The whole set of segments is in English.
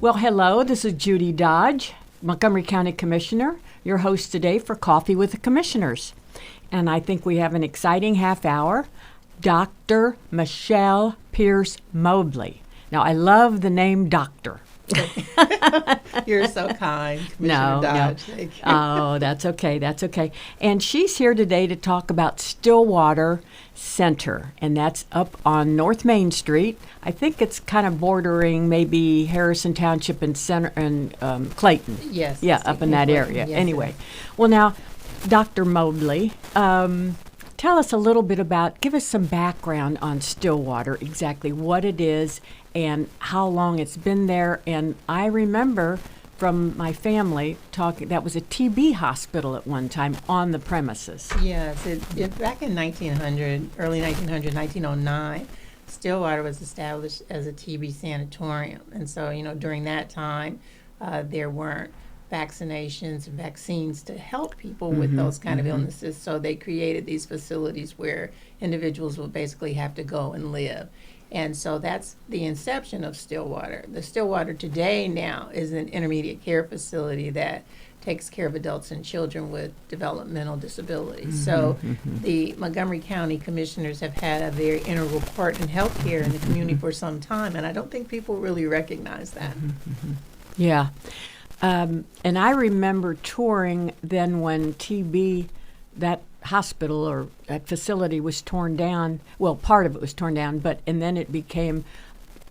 Well, hello, this is Judy Dodge, Montgomery County Commissioner, your host today for Coffee with the Commissioners. And I think we have an exciting half hour. Dr. Michelle Peirce-Mobley. Now, I love the name doctor. You're so kind, Commissioner Dodge. No. Thank you. Oh, that's okay. That's okay. And she's here today to talk about Stillwater Center, and that's up on North Main Street. I think it's kind of bordering maybe Harrison Township and Center and Clayton. Yes. Yeah, up in that area. Yes, anyway, well, now, Dr. Mobley, tell us a little bit about, give us some background on Stillwater, exactly what it is and how long it's been there. And I remember from my family talking, that was a TB hospital at one time on the premises. Yes. Back in 1900, early 1900, 1909, Stillwater was established as a TB sanatorium. And so, during that time, there weren't vaccinations and vaccines to help people with those kind of illnesses. So they created these facilities where individuals would basically have to go and live. And so that's the inception of Stillwater. The Stillwater today now is an intermediate care facility that takes care of adults and children with developmental disabilities. So the Montgomery County Commissioners have had a very integral part in healthcare in the community for some time, and I don't think people really recognize that. Yeah. And I remember touring then when TB, that hospital or that facility was torn down. Well, part of it was torn down, and then it became,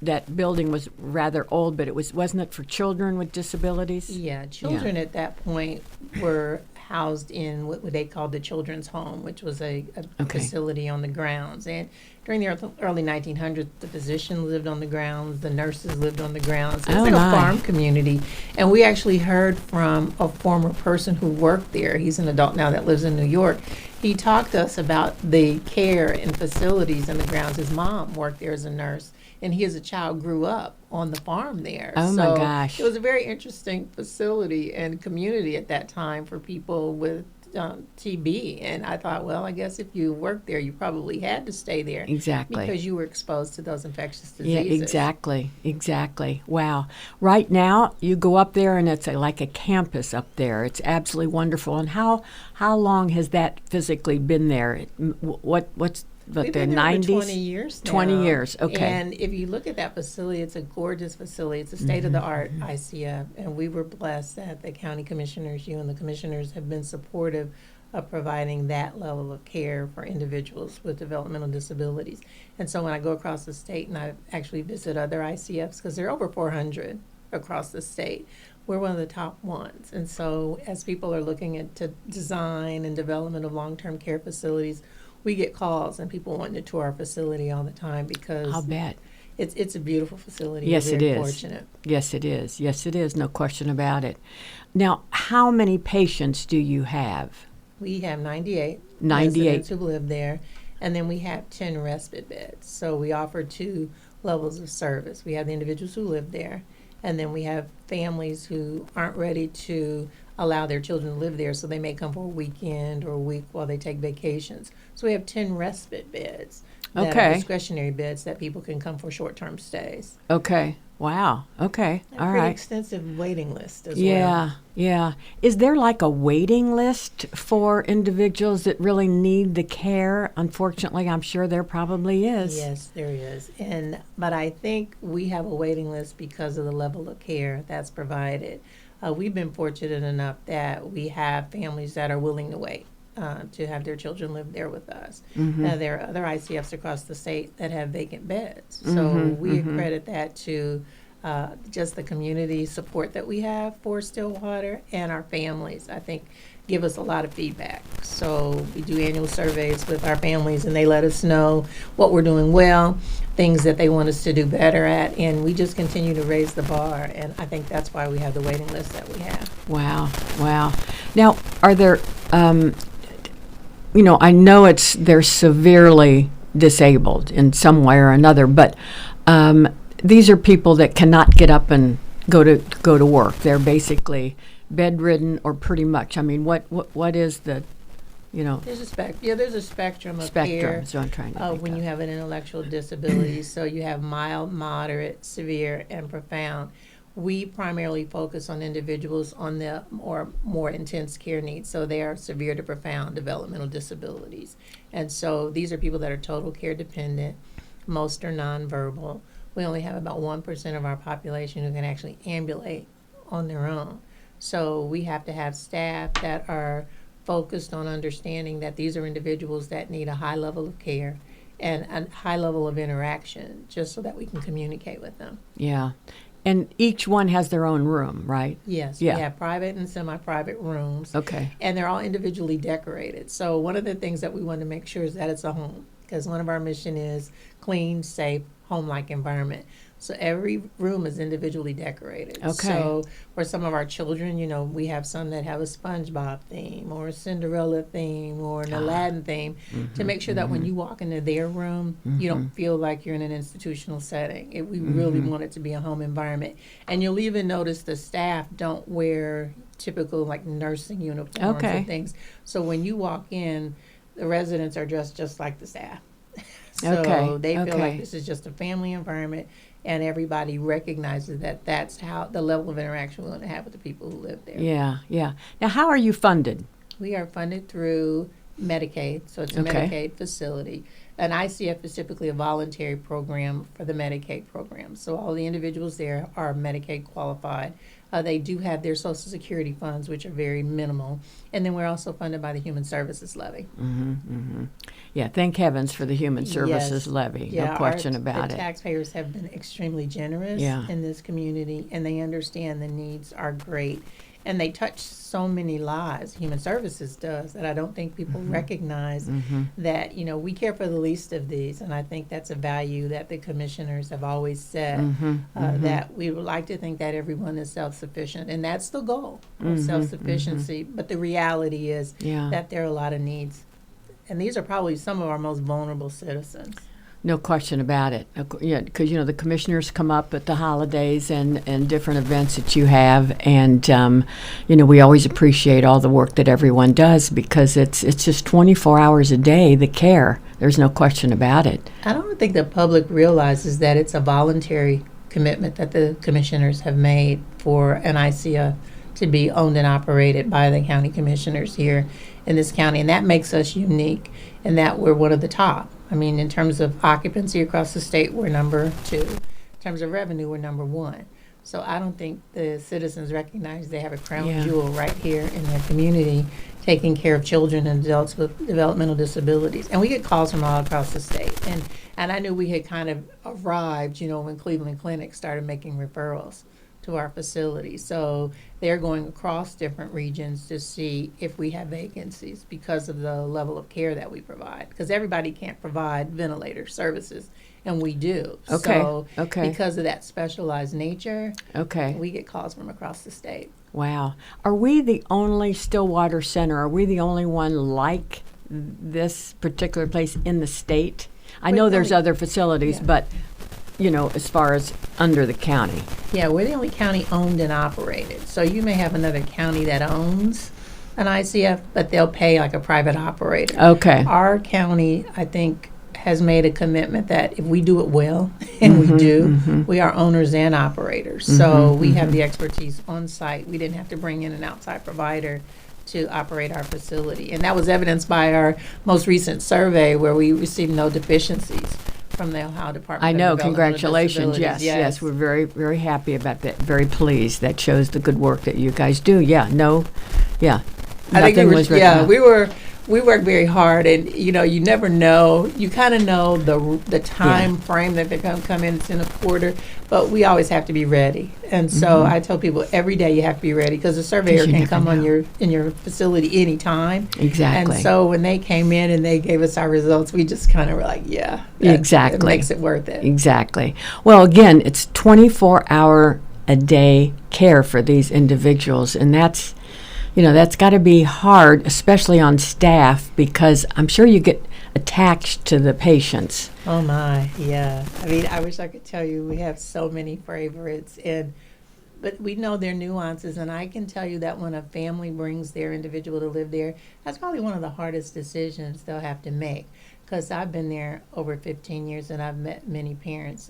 that building was rather old, but wasn't it for children with disabilities? Yeah, children at that point were housed in what they called the Children's Home, which was a facility on the grounds. And during the early 1900s, the physicians lived on the grounds, the nurses lived on the grounds. It's like a farm community. And we actually heard from a former person who worked there. He's an adult now that lives in New York. He talked to us about the care and facilities in the grounds. His mom worked there as a nurse, and he as a child grew up on the farm there. Oh, so my gosh. It was a very interesting facility and community at that time for people with TB. And I thought, well, I guess if you worked there, you probably had to stay there. Exactly. Because you were exposed to those infectious diseases. Yeah, exactly. Wow. Right now, you go up there and it's like a campus up there. It's absolutely wonderful. And how long has that physically been there? What's We've the been there 90s? for 20 years now. 20 years, okay. And if you look at that facility, it's a gorgeous facility. It's a state-of-the-art ICF, and we were blessed that the county commissioners, you and the commissioners, have been supportive of providing that level of care for individuals with developmental disabilities. And so when I go across the state, and I actually visit other ICFs, because there are over 400 across the state, we're one of the top ones. And so as people are looking at design and development of long-term care facilities, we get calls and people wanting to tour our facility all the time because I'll bet. It's a beautiful facility. Yes, We're very it is. fortunate. Yes, it is. Yes, it is. No question about it. Now, how many patients do you have? We have 98 98 residents who live there, and then we have 10 respite beds. So we offer 2 levels of service. We have the individuals who live there, and then we have families who aren't ready to allow their children to live there, so they may come for a weekend or a week while they take vacations. So we have 10 respite beds that are discretionary beds that people can come for short-term stays. Okay. Wow. Okay. A All pretty right. extensive waiting list as well. Yeah. Is there like a waiting list for individuals that really need the care? Unfortunately, I'm sure there probably is. Yes, there is. But I think we have a waiting list because of the level of care that's provided. We've been fortunate enough that we have families that are willing to wait to have their children live there with us. There are other ICFs across the state that have vacant beds. So we accredit that to just the community support that we have for Stillwater, and our families, I think, give us a lot of feedback. So we do annual surveys with our families, and they let us know what we're doing well, things that they want us to do better at, and we just continue to raise the bar, and I think that's why we have the waiting list that we have. Wow. Now, are there, I know they're severely disabled in some way or another, but these are people that cannot get up and go to work. They're basically bedridden, or pretty much. I mean, what is the, There's a spectrum of care. Is what I'm trying to think when of. you have an intellectual disability. So you have mild, moderate, severe, and profound. we primarily focus on individuals on the more intense care needs. So they are severe to profound developmental disabilities. And so these are people that are total care dependent. Most are nonverbal. We only have about 1% of our population who can actually ambulate on their own. So we have to have staff that are focused on understanding that these are individuals that need a high level of care and a high level of interaction just so that we can communicate with them. Yeah. And each one has their own room, right? Yes, Yeah. we have private and semi-private rooms. Okay. And they're all individually decorated. So one of the things that we want to make sure is that it's a home, because one of our mission is clean, safe, home-like environment. So every room is individually decorated. Okay. So for some of our children, we have some that have a SpongeBob theme or a Cinderella theme or an Aladdin theme to make sure that when you walk into their room, you don't feel like you're in an institutional setting. We really want it to be a home environment. And you'll even notice the staff don't wear typical like nursing uniforms and things. So when you walk in, the residents are dressed just like the staff. So they feel like this is just a family environment, and everybody recognizes that that's how the level of interaction we want to have with the people who live there. Yeah, yeah. Now, how are you funded? We are funded through Medicaid, so it's a Medicaid facility. An ICF is typically a voluntary program for the Medicaid program. So all the individuals there are Medicaid qualified. They do have their Social Security funds, which are very minimal. And then we're also funded by the Human Services Levy. Yeah, thank heavens for the Human Services Levy. Yeah, no question about the it. taxpayers have been extremely generous in this community, and they understand the needs are great. And they touch so many lives, Human Services does, that I don't think people recognize that, we care for the least of these. And I think that's a value that the commissioners have always said, that we would like to think that everyone is self-sufficient. And that's the goal of self-sufficiency. But the reality is that there are a lot of needs. And these are probably some of our most vulnerable citizens. No question about it. Yeah, because the commissioners come up at the holidays and different events that you have, and we always appreciate all the work that everyone does because it's just 24 hours a day, the care. There's no question about it. I don't think the public realizes that it's a voluntary commitment that the commissioners have made for an ICF to be owned and operated by the county commissioners here in this county, and that makes us unique in that we're one of the top. I mean, in terms of occupancy across the state, we're number 2. In terms of revenue, we're number 1. So I don't think the citizens recognize they have a crown jewel right here in their community taking care of children and adults with developmental disabilities. And we get calls from all across the state. And I knew we had kind of arrived, when Cleveland Clinic started making referrals to our facility. So they're going across different regions to see if we have vacancies because of the level of care that we provide. Because everybody can't provide ventilator services, and we do. So because of that specialized nature, we get calls from across the state. Wow. Are we the only Stillwater Center? Are we the only one like this particular place in the state? I know there's other facilities, but as far as under the county. Yeah, we're the only county owned and operated. So you may have another county that owns an ICF, but they'll pay like a private operator. Okay. Our county, I think, has made a commitment that if we do it well, and we do, we are owners and operators. So we have the expertise on site. We didn't have to bring in an outside provider to operate our facility. And that was evidenced by our most recent survey where we received no deficiencies from the Ohio Department I know, of Developmental congratulations. Disabilities. Yes, we're very, very happy about that. Very pleased. That shows the good work that you guys do. I think we work very hard, and you never know. You kind of know the time frame that they're going to come in. It's in a quarter, but we always have to be ready. And so I tell people every day you have to be ready because the surveyor can come on in your facility anytime. Exactly. And so when they came in and they gave us our results, we just kind of were like, exactly. It makes it worth it. Exactly. Well, again, it's 24-hour a day care for these individuals, and that's got to be hard, especially on staff, because I'm sure you get attached to the patients. Oh my, yeah. I mean, I wish I could tell you we have so many favorites, but we know their nuances, and I can tell you that when a family brings their individual to live there, that's probably one of the hardest decisions they'll have to make, because I've been there over 15 years, and I've met many parents,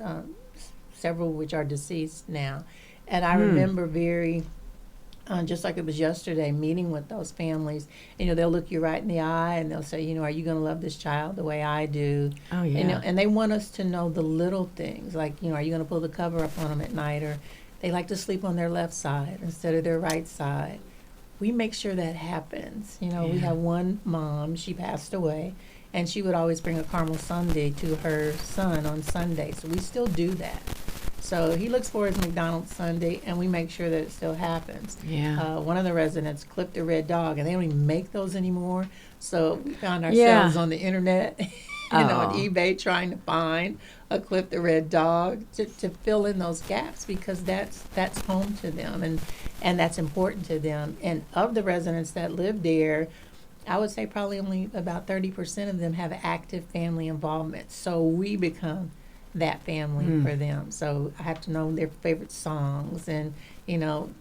several which are deceased now. And I remember very, just like it was yesterday, meeting with those families. They'll look you right in the eye and they'll say, are you going to love this child the way I do? Oh, yeah. And they want us to know the little things, like, are you going to pull the cover up on them at night? Or they like to sleep on their left side instead of their right side. We make sure that happens. We have one mom, she passed away, and she would always bring a caramel sundae to her son on Sunday. So we still do that. So he looks for his McDonald's sundae, and we make sure that it still happens. Yeah. One of the residents clipped a red dog, and they don't even make those anymore. So we found ourselves on the internet, on eBay, trying to find a clip the red dog to fill in those gaps, because that's home to them, and that's important to them. And of the residents that live there, I would say probably only about 30% of them have active family involvement. So we become that family for them. So I have to know their favorite songs and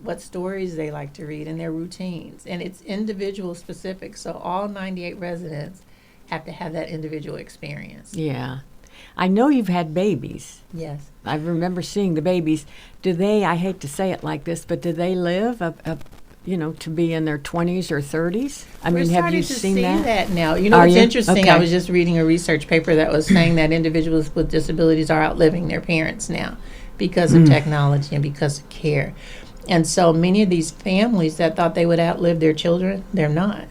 what stories they like to read and their routines. And it's individual specific. So all 98 residents have to have that individual experience. Yeah. I know you've had babies. Yes. I remember seeing the babies. Do they, I hate to say it like this, but do they live to be in their 20s or 30s? I mean, have you seen that now? It's interesting. Okay. I was just reading a research paper that was saying that individuals with disabilities are outliving their parents now because of technology and because of care. And so many of these families that thought they would outlive their children, they're not.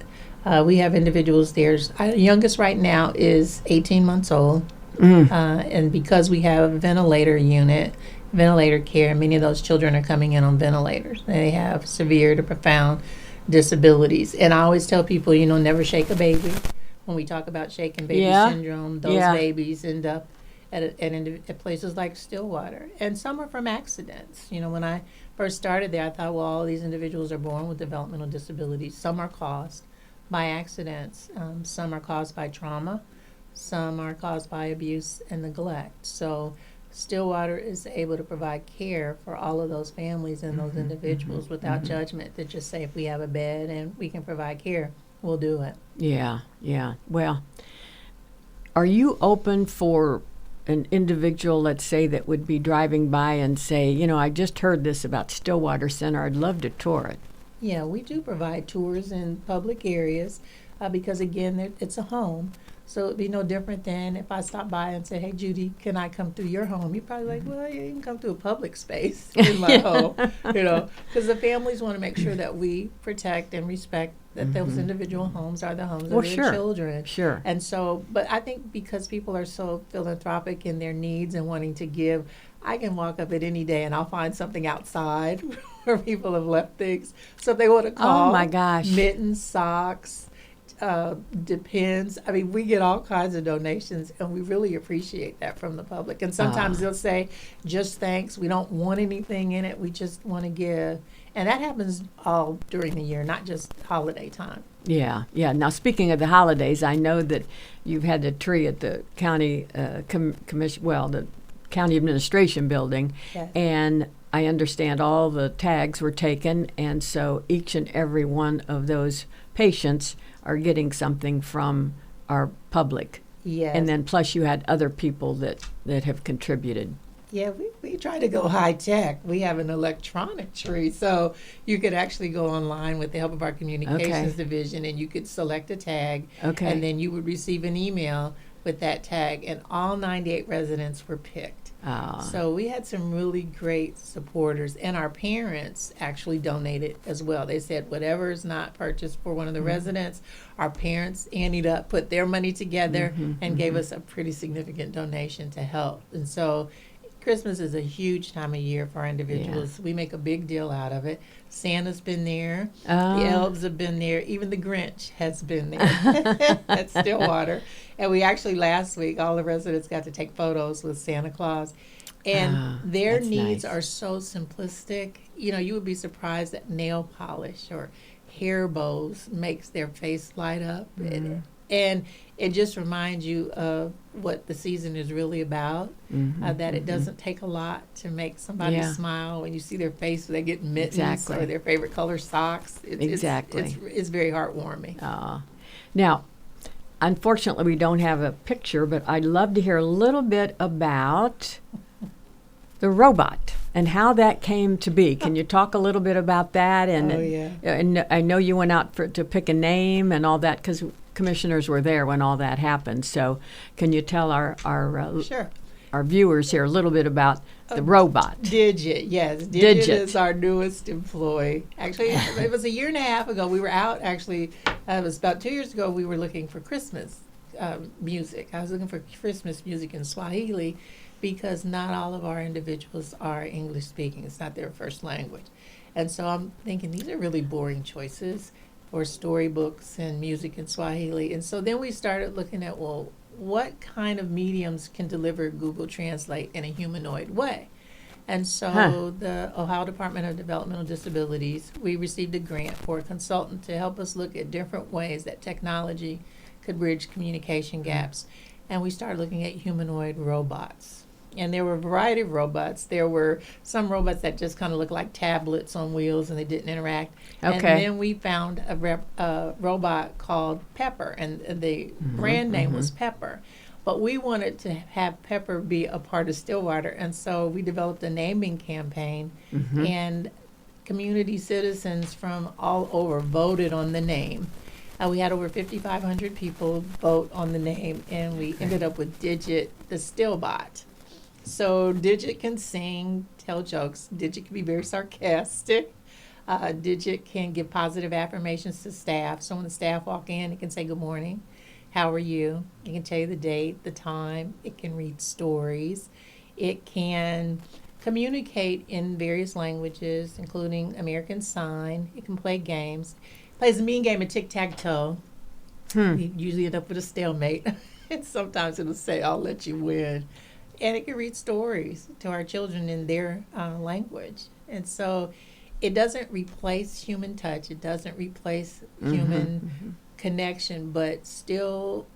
We have individuals there. Youngest right now is 18 months old. And because we have a ventilator care, many of those children are coming in on ventilators. They have severe to profound disabilities. And I always tell people, never shake a baby. When we talk about shaken baby syndrome, those babies end up at places like Stillwater. And some are from accidents. When I first started there, I thought, well, all these individuals are born with developmental disabilities. Some are caused by accidents. Some are caused by trauma. Some are caused by abuse and neglect. So Stillwater is able to provide care for all of those families and those individuals without judgment, to just say, if we have a bed and we can provide care, we'll do it. Yeah. Well, are you open for an individual, let's say, that would be driving by and say, I just heard this about Stillwater Center, I'd love to tour it? Yeah, we do provide tours in public areas because, again, it's a home. So it'd be no different than if I stopped by and said, hey, Judy, can I come through your home? You're probably like, well, you can come through a public space in my home, because the families want to make sure that we protect and respect that those individual homes are the homes of their children. Sure. And so, but I think because people are so philanthropic in their needs and wanting to give, I can walk up at any day and I'll find something outside where people have left things. So if they want to call, oh my gosh, mittens, socks, depends. I mean, we get all kinds of donations, and we really appreciate that from the public. And sometimes they'll say, just thanks, we don't want anything in it, we just want to give. And that happens all during the year, not just holiday time. Yeah. Now, speaking of the holidays, I know that you've had a tree at the county the county administration building, Yes. and I understand all the tags were taken, and so each and every one of those patients are getting something from our public. Yes. And then plus you had other people that have contributed. Yeah, we try to go high tech. We have an electronic tree, so you could actually go online with the help of our communications division, and you could select a tag, and then you would receive an email with that tag, and all 98 residents were picked. So we had some really great supporters, and our parents actually donated as well. They said whatever is not purchased for one of the residents, our parents anteed up, put their money together, and gave us a pretty significant donation to help. And so Christmas is a huge time of year for our individuals. We make a big deal out of it. Santa's been there. The elves have been there. Even the Grinch has been there at Stillwater. And we actually, last week, all the residents got to take photos with Santa Claus. And their needs are so simplistic. You would be surprised that nail polish or hair bows makes their face light up. And it just reminds you of what the season is really about, that it doesn't take a lot to make somebody smile. When you see their face, they get mittens or their favorite color socks. It's very heartwarming. Now, unfortunately, we don't have a picture, but I'd love to hear a little bit about the robot. and how that came to be. Can you talk a little bit about that? And, Oh, yeah. and I know you went out to pick a name and all that because commissioners were there when all that happened. So can you tell Sure. our viewers here a little bit about the robot? Digit, yes. Digit is our newest employee. Actually, it was a year and a half ago. We were out, actually, it was about 2 years ago, we were looking for Christmas music. I was looking for Christmas music in Swahili because not all of our individuals are English speaking. It's not their first language. And so I'm thinking these are really boring choices for storybooks and music in Swahili. And so then we started looking at, well, what kind of mediums can deliver Google Translate in a humanoid way? And so the Ohio Department of Developmental Disabilities, we received a grant for a consultant to help us look at different ways that technology could bridge communication gaps. And we started looking at humanoid robots. And there were a variety of robots. There were some robots that just kind of looked like tablets on wheels and they didn't interact. Okay. And then we found a robot called Pepper, and the brand name was Pepper. But we wanted to have Pepper be a part of Stillwater, and so we developed a naming campaign, and community citizens from all over voted on the name. We had over 5,500 people vote on the name, and we ended up with Digit, the Stillbot. So Digit can sing, tell jokes. Digit can be very sarcastic. Digit can give positive affirmations to staff. So when the staff walk in, it can say good morning. How are you? It can tell you the date, the time. It can read stories. It can communicate in various languages, including American Sign. It can play games. It plays a mean game of tic-tac-toe. We usually end up with a stalemate. And sometimes it'll say, I'll let you win. And it can read stories to our children in their language. And so it doesn't replace human touch. It doesn't replace human connection, but still,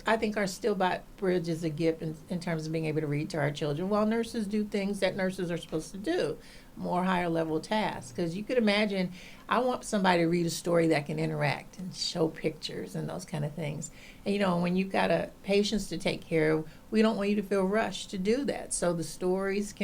I think our Stillbot Bridge is a gift in terms of being able to read to our children while nurses do things that nurses are supposed to do, more higher level tasks. Because you could imagine, I want somebody to read a story that can interact and show pictures and those kind of things. And when you've got patients to take care of, we don't want you to feel rushed to do that. So the stories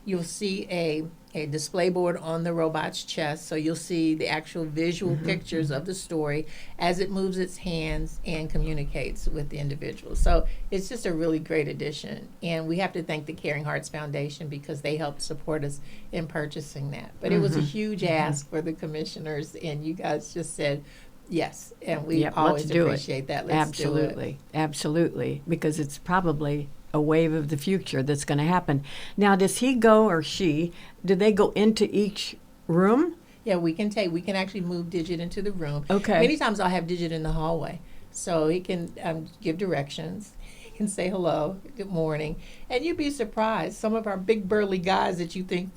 you'll see a display board on the robot's chest, so you'll see the actual visual pictures of the story as it moves its hands and communicates with the individual. So it's just a really great addition, and we have to thank the Caring Hearts Foundation because they helped support us in purchasing that. But it was a huge ask for the commissioners, and you guys just said yes, and we always appreciate that. Let's do it. Absolutely, because it's probably a wave of the future that's going to happen. Now, does he go or she, do they go into each room? Yeah, we can actually move Digit into the room. Okay. Many times I'll have Digit in the hallway, so he can give directions. He can say hello, good morning, and you'd be surprised. Some of our big burly guys that you think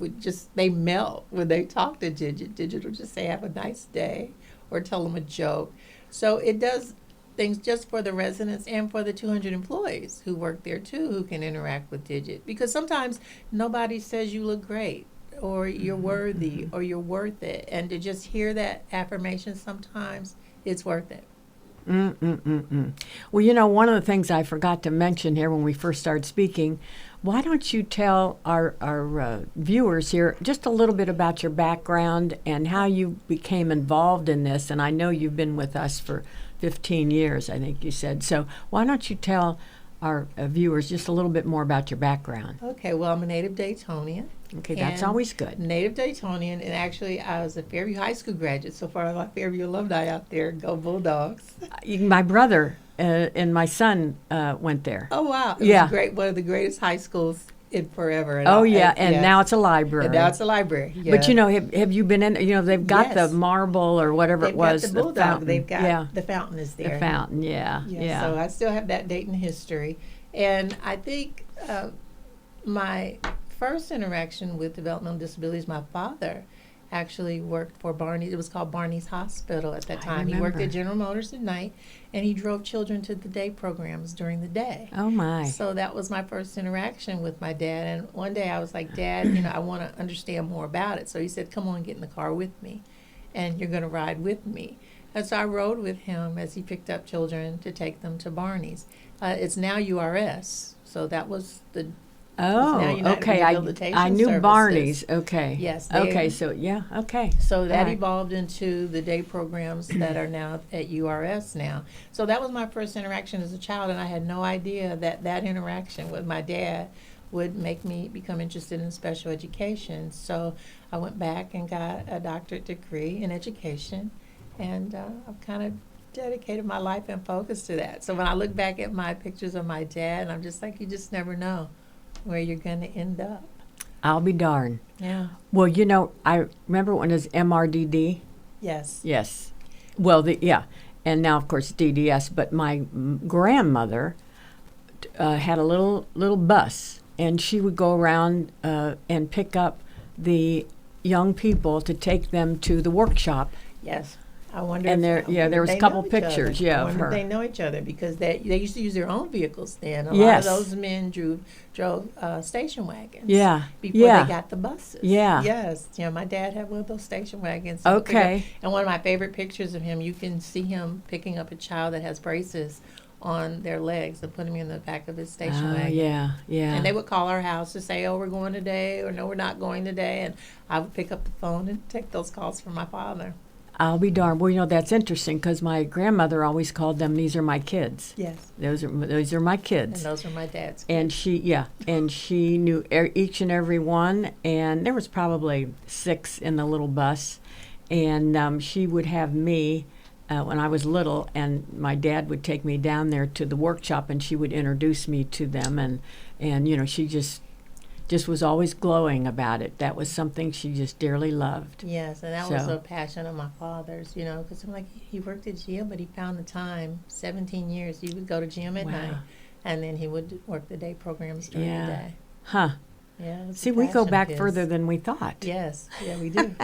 they melt when they talk to Digit. Digit will just say, have a nice day, or tell them a joke. So it does things just for the residents and for the 200 employees who work there too, who can interact with Digit. Because sometimes nobody says you look great, or you're worthy, or you're worth it. And to just hear that affirmation sometimes, it's worth it. Well, one of the things I forgot to mention here when we first started speaking, why don't you tell our viewers here just a little bit about your background and how you became involved in this? And I know you've been with us for 15 years, I think you said. So why don't you tell our viewers just a little bit more about your background? Okay, well, I'm a native Daytonian. Okay, that's always good. Native Daytonian, and actually I was a Fairview High School graduate. So far, my Fairview alumni out there, go Bulldogs. My brother and my son went there. Oh, wow. It was great. One of the greatest high schools in forever. And now it's a library. And now it's a library, yeah. But, have you been in, they've got the marble or whatever it was. They've got the Bulldog. They've got the fountain is there. The fountain, yeah. So I still have that Dayton history. And I think my first interaction with developmental disabilities, my father actually worked for Barney. It was called Barney's Hospital at that time. He worked at General Motors at night, and he drove children to the day programs during the day. Oh, my. So that was my first interaction with my dad. And one day I was like, Dad, I want to understand more about it. So he said, come on, get in the car with me, and you're going to ride with me. And so I rode with him as he picked up children to take them to Barney's. It's now URS, so that was the Oh, now United okay. Rehabilitation I knew Services. Barney's. Okay. Yes, Okay. So yeah. Okay. So that All right. evolved into the day programs that are now at URS now. So that was my first interaction as a child, and I had no idea that that interaction with my dad would make me become interested in special education. So I went back and got a doctorate degree in education, and I've kind of dedicated my life and focus to that. So when I look back at my pictures of my dad, I'm just like, you just never know where you're going to end up. I'll be darned. Yeah. Well, you know, I remember when it was MRDD. Yes. Yes. Well, yeah, and now of course DDS. But my grandmother had a little bus, and she would go around and pick up the young people to take them to the workshop. Yes. I wonder. And if, there was a they couple know each pictures, other. yeah, I of wonder if her. they know each other because they used to use their own vehicles then. A lot Yes. of those men drove station wagons. Yeah. Before Yeah. they got the buses. Yeah. Yes. My dad had one of those station wagons. Okay. And one of my favorite pictures of him, you can see him picking up a child that has braces on their legs and putting him in the back of his station wagon. Yeah. Yeah. And they would call our house to say, oh, we're going today, or no, we're not going today. And I would pick up the phone and take those calls from my father. I'll be darned. Well, you know, that's interesting because my grandmother always called them, these are my kids. Yes. Those are my And kids. those are my dad's. And she knew each and every one. And there was probably 6 in the little bus. And she would have me when I was little, and my dad would take me down there to the workshop, and she would introduce me to them. And you know, she just was always glowing about it. That was something she just dearly loved. Yes, and that was a passion of my father's, because I'm like, he worked at gym, but he found the time, 17 years, he would go to gym at night, and then he would work the day programs during the day. Huh. Yeah. See, we go back further than we thought. Yes. Yeah, we do.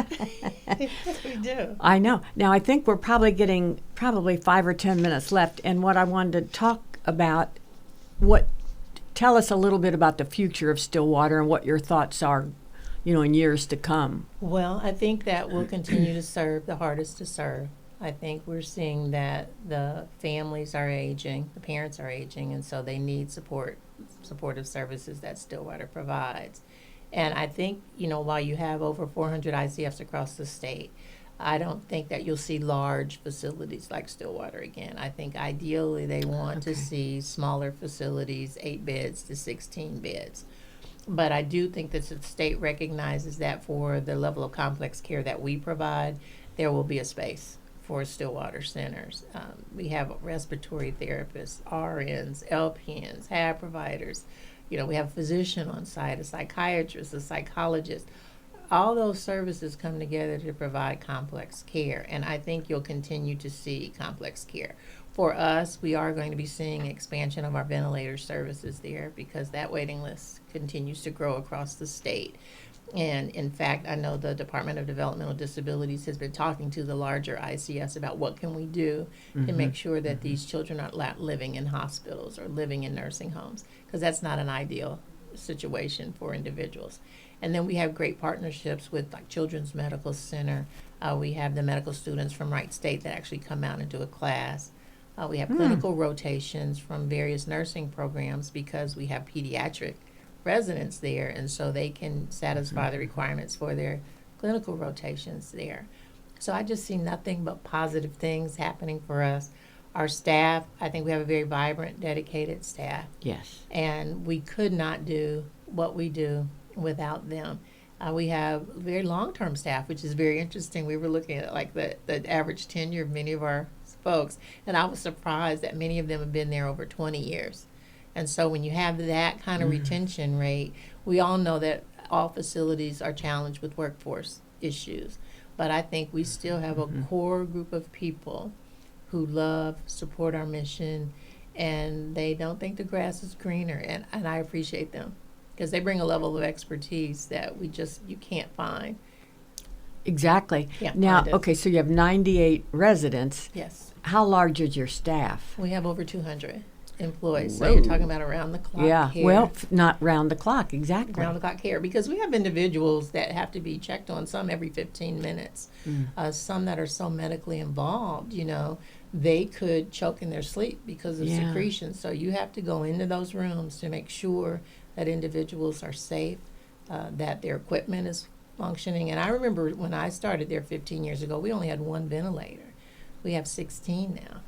We do. I know. Now, I think we're probably getting 5 or 10 minutes left, and what I wanted to talk about, tell us a little bit about the future of Stillwater and what your thoughts are, in years to come. Well, I think that we'll continue to serve the hardest to serve. I think we're seeing that the families are aging, the parents are aging, and so they need supportive services that Stillwater provides. And I think, while you have over 400 ICFs across the state, I don't think that you'll see large facilities like Stillwater again. I think ideally they want to see smaller facilities, 8 beds to 16 beds. But I do think that the state recognizes that for the level of complex care that we provide, there will be a space for Stillwater centers. We have respiratory therapists, RNs, LPNs, HAB providers. We have a physician on site, a psychiatrist, a psychologist. All those services come together to provide complex care, and I think you'll continue to see complex care. For us, we are going to be seeing expansion of our ventilator services there because that waiting list continues to grow across the state. And in fact, I know the Department of Developmental Disabilities has been talking to the larger ICS about what can we do to make sure that these children are not living in hospitals or living in nursing homes, because that's not an ideal situation for individuals. And then we have great partnerships with like Children's Medical Center. We have the medical students from Wright State that actually come out and do a class. We have clinical rotations from various nursing programs because we have pediatric residents there, and so they can satisfy the requirements for their clinical rotations there. So I just see nothing but positive things happening for us. Our staff, I think we have a very vibrant, dedicated staff. Yes. And we could not do what we do without them. We have very long-term staff, which is very interesting. We were looking at like the average tenure of many of our folks, and I was surprised that many of them have been there over 20 years. And so when you have that kind of retention rate, we all know that all facilities are challenged with workforce issues. But I think we still have a core group of people who love, support our mission, and they don't think the grass is greener. And I appreciate them because they bring a level of expertise that you can't find. Exactly. Yeah, Now, okay, so you have 98 residents. Yes. How large is your staff? We have over 200 employees. Whoa. So you're talking about around the clock Yeah, care. well, not round the clock, exactly. Round the clock care, because we have individuals that have to be checked on, some every 15 minutes, some that are so medically involved, they could choke in their sleep because of secretion. So you have to go into those rooms to make sure that individuals are safe, that their equipment is functioning. And I remember when I started there 15 years ago, we only had one ventilator. We have 16 now.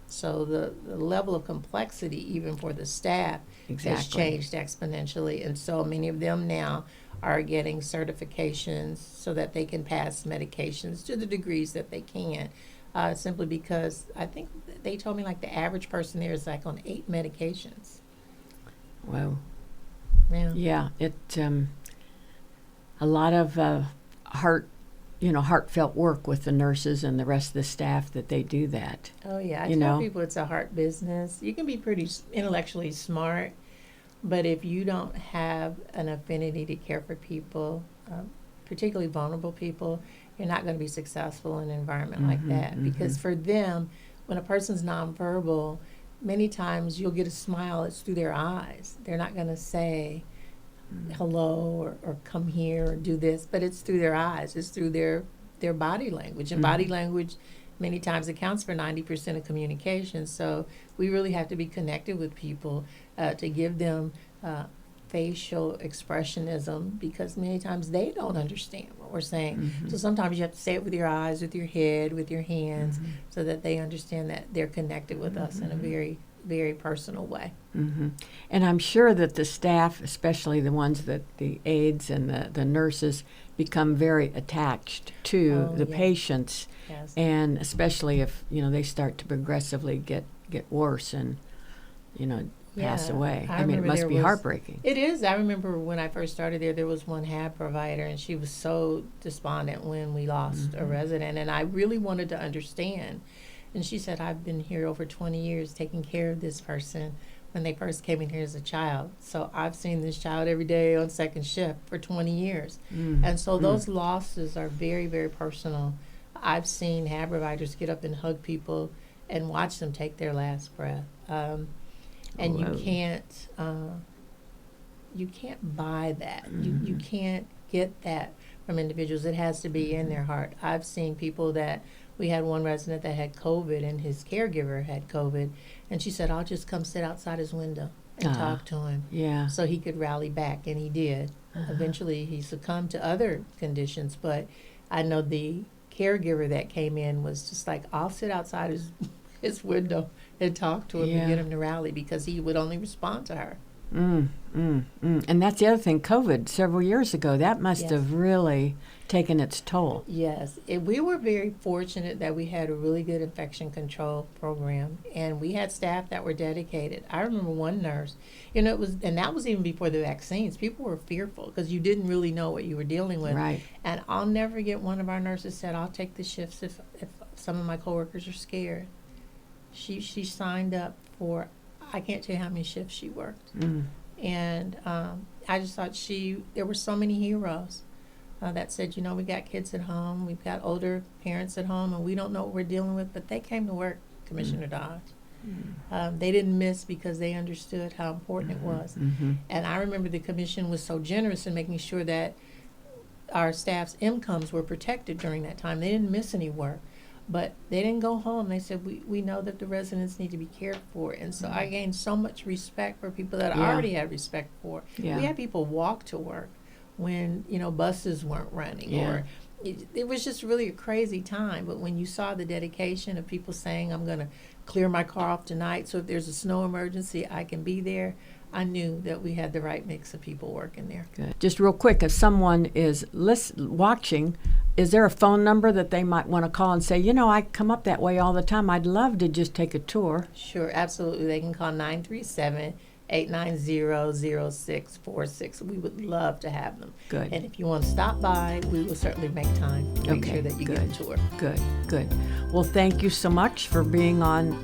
So the level of complexity, even for the staff, has changed exponentially. And so many of them now are getting certifications so that they can pass medications to the degrees that they can, simply because I think they told me like the average person there is like on 8 medications. Wow. Yeah. Yeah, it a lot of heartfelt work with the nurses and the rest of the staff that they do that. Oh yeah, I tell people it's a heart business. You can be pretty intellectually smart, but if you don't have an affinity to care for people, particularly vulnerable people, you're not going to be successful in an environment like that. Because for them, when a person's nonverbal, many times you'll get a smile, it's through their eyes. They're not going to say hello or come here or do this, but it's through their eyes. It's through their body language. And body language many times accounts for 90% of communication. So we really have to be connected with people to give them facial expressionism, because many times they don't understand what we're saying. So sometimes you have to say it with your eyes, with your head, with your hands, so that they understand that they're connected with us in a very, very personal way. And I'm sure that the staff, especially the ones that the aides and the nurses, become very attached to the patients, and especially if they start to progressively get worse and pass away. I mean, it must be heartbreaking. It is. I remember when I first started there was one HAB provider, and she was so despondent when we lost a resident, and I really wanted to understand. And she said, I've been here over 20 years taking care of this person when they first came in here as a child. So I've seen this child every day on second shift for 20 years. And so those losses are very, very personal. I've seen HAB providers get up and hug people and watch them take their last breath. And you can't buy that. You can't get that from individuals. It has to be in their heart. I've seen people that, we had one resident that had COVID and his caregiver had COVID, and she said, I'll just come sit outside his window and talk to him. Yeah. So he could rally back, and he did. Eventually he succumbed to other conditions, but I know the caregiver that came in was just like, I'll sit outside his window and talk to him and get him to rally, because he would only respond to her. And that's the other thing, COVID several years ago, that must have really taken its toll. Yes. We were very fortunate that we had a really good infection control program, and we had staff that were dedicated. I remember one nurse, and that was even before the vaccines. People were fearful because you didn't really know what you were dealing with. Right. And I'll never forget, one of our nurses said, I'll take the shifts if some of my coworkers are scared. She signed up for, I can't tell you how many shifts she worked. And I just thought there were so many heroes that said, we got kids at home, we've got older parents at home, and we don't know what we're dealing with, but they came to work, Commissioner Dodge. They didn't miss because they understood how important it was. And I remember the commission was so generous in making sure that our staff's incomes were protected during that time. They didn't miss any work. But they didn't go home. They said, we know that the residents need to be cared for. And so I gained so much respect for people that I already had respect for. We had people walk to work when, buses weren't running. Or it was just really a crazy time. But when you saw the dedication of people saying, I'm going to clear my car off tonight, so if there's a snow emergency, I can be there, I knew that we had the right mix of people working there. Good. Just real quick, if someone is watching, is there a phone number that they might want to call and say, I come up that way all the time. I'd love to just take a tour. Sure, absolutely. They can call 937-890-0646. We would love to have them. Good. And if you want to stop by, we will certainly make time to make sure that you get a tour. Good. Well, thank you so much for being on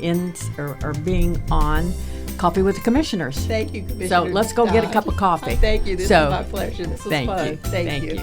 being on Coffee with the Commissioners. Thank you, Commissioner. So let's go get a cup of coffee. Thank you. This is my pleasure. This was fun. Thank you.